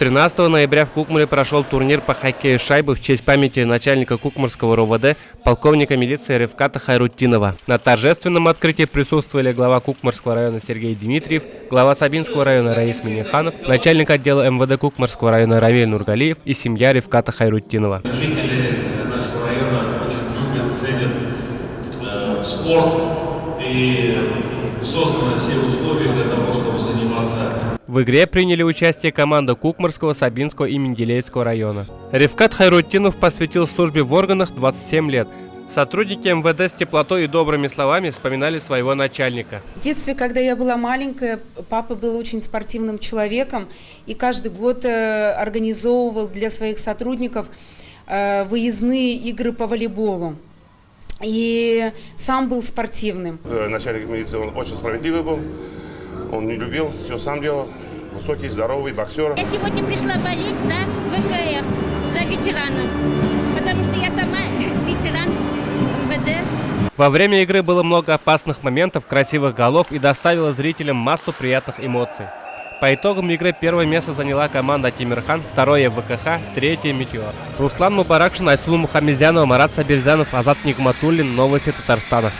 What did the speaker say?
13 ноября в Кукмаре прошел турнир по хоккею с шайбой в честь памяти начальника Кукмарского РОВД полковника милиции Ревката Хайрутдинова. На торжественном открытии присутствовали глава Кукмарского района Сергей Дмитриев, глава Сабинского района Раис Миниханов, начальник отдела МВД Кукмарского района Равиль Нургалиев и семья Ревката Хайрутдинова. Жители нашего района очень любят, ценят спорт, и созданы все условия для того, чтобы заниматься. В игре приняли участие команда Кукмарского, Сабинского и Менделеевского района. Ревкат Хайрутдинов посвятил службе в органах 27 лет. Сотрудники МВД с теплотой и добрыми словами вспоминали своего начальника. В детстве, когда я была маленькая, папа был очень спортивным человеком и каждый год организовывал для своих сотрудников выездные игры по волейболу. И сам был спортивным. Начальник милиции, он очень справедливый был. Он не любил, все сам делал. Высокий, здоровый, боксер. Я сегодня пришла болеть за ВКР, за ветеранов, потому что я сама ветеран МВД. Во время игры было много опасных моментов, красивых голов и доставило зрителям массу приятных эмоций. По итогам игры первое место заняла команда Тимирхан, второе ВКХ, третье Метеор. Руслан Мубаракшин, Айсулу Мухамедзянова, Марат Сабирзянов, Азат Нигматуллин. Новости Татарстана.